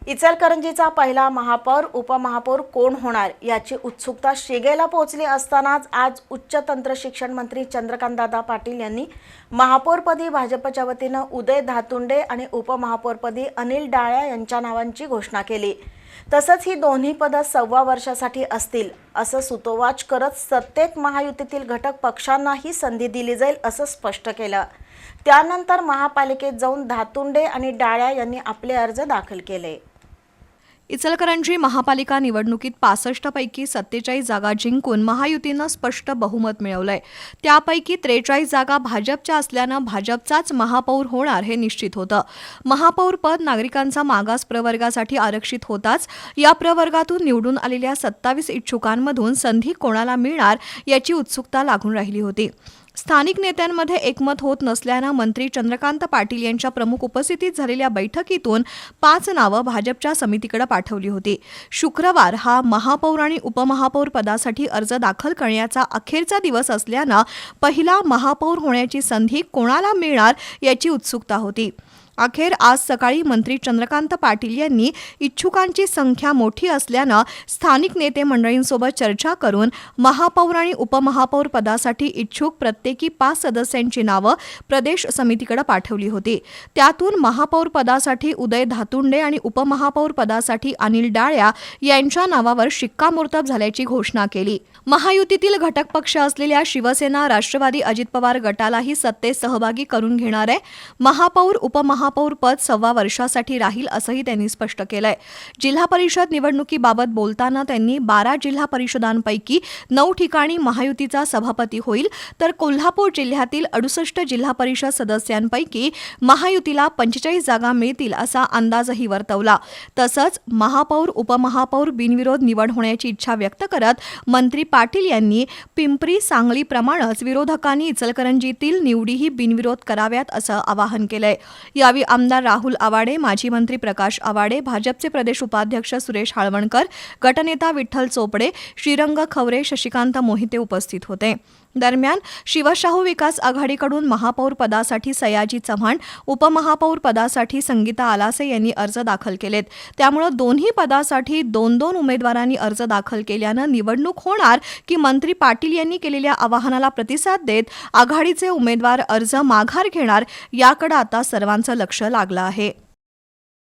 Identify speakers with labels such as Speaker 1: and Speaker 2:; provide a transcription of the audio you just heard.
Speaker 1: इचलकरंजीचा पहिला महापौर उपमहापौर कोण होणार याची उत्सुकता शिगेला पोहोचली असतानाच आज उच्च तंत्र शिक्षण मंत्री चंद्रकांतदादा पाटील यांनी महापौरपदी भाजपच्या वतीनं उदय धातुंडे आणि उपमहापौरपदी अनिल डाळ्या यांच्या नावांची घोषणा केली। तसंच ही दोन्ही पदं 1.25 वर्षासाठी असतील असं सुतोवाच करत सत्तेत महायुतीतील घटक पक्षांनाही संधी दिली जाईल असं स्पष्ट केलं। त्यानंतर महापालिकेत जाऊन धातुंडे आणि डाळ्या यांनी आपले अर्ज दाखल केले।
Speaker 2: इचलकरंजी महापालिका निवडणुकीत 65 पैकी 47 जागा जिंकून महायुतीनं स्पष्ट बहुमत मिळवलंय। त्यापैकी 43 जागा भाजपच्या असल्यानं भाजपचाच महापौर होणार हे निश्चित होतं। महापौर पद नागरिकांचा मागास प्रवर्गासाठी आरक्षित होताच या प्रवर्गातून निवडून आलेल्या 27 इच्छुकांमधून संधी कोणाला मिळणार याची उत्सुकता लागून राहिली होती। स्थानिक नेत्यांमध्ये एकमत होत नसल्यानं मंत्री चंद्रकांत पाटील यांच्या प्रमुख उपस्थितीत झालेल्या बैठकीतून 5 नावं भाजपच्या समितीकडे पाठवली होती। शुक्रवार हा महापौर आणि उपमहापौर पदासाठी अर्ज दाखल करण्याचा अखेरचा दिवस असल्यानं पहिला महापौर होण्याची संधी कोणाला मिळणार याची उत्सुकता होती। अखेर आज सकाळी मंत्री चंद्रकांत पाटील यांनी इच्छुकांची संख्या मोठी असल्यानं स्थानिक नेते मंडळींसोबत चर्चा करून महापौर आणि उपमहापौर पदासाठी इच्छुक प्रत्येकी 5 सदस्यांची नावं प्रदेश समितीकडे पाठवली होती। त्यातून महापौर पदासाठी उदय धातुंडे आणि उपमहापौर पदासाठी अनिल डाळ्या यांच्या नावावर शिक्कामोर्तब झाल्याची घोषणा केली। महायुतीतील घटक पक्ष असलेल्या शिवसेना राष्ट्रवादी अजित पवार गटालाही सत्तेत सहभागी करून घेणार आहे। महापौर उपमहापौर पद 1.25 वर्षासाठी राहील असंही त्यांनी स्पष्ट केलंय। जिल्हा परिषद निवडणुकीबाबत बोलताना त्यांनी 12 जिल्हा परिषदांपैकी 9 ठिकाणी महायुतीचा सभापती होईल, तर कोल्हापूर जिल्ह्यातील 68 जिल्हा परिषद सदस्यांपैकी महायुतीला 45 जागा मिळतील असा अंदाजही वर्तवला। तसंच महापौर उपमहापौर बिनविरोध निवड होण्याची इच्छा व्यक्त करत मंत्री पाटील यांनी पिंपरी सांगलीप्रमाणेच विरोधकांनी इचलकरंजीतील निवडीही बिनविरोध कराव्यात असं आवाहन केलंय। यावेळी आमदार राहुल आवाडे, माजी मंत्री प्रकाश आवाडे, भाजपचे प्रदेश उपाध्यक्ष सुरेश हाळवणकर, गटनेता विठ्ठल चोपडे, श्रीरंग खवरे, शशिकांत मोहिते उपस्थित होते। दरम्यान शिवशाहू विकास आघाडीकडून महापौर पदासाठी सयाजी चव्हाण, उपमहापौर पदासाठी संगीता आलासे यांनी अर्ज दाखल केलेत। त्यामुळे दोन्ही पदासाठी 2-2 उमेदवारांनी अर्ज दाखल केल्यानं निवडणूक होणार की मंत्री पाटील यांनी केलेल्या आवाहनाला प्रतिसाद देत आघाडीचे उमेदवार अर्ज माघार घेणार याकडे आता सर्वांचं लक्ष लागलं आहे।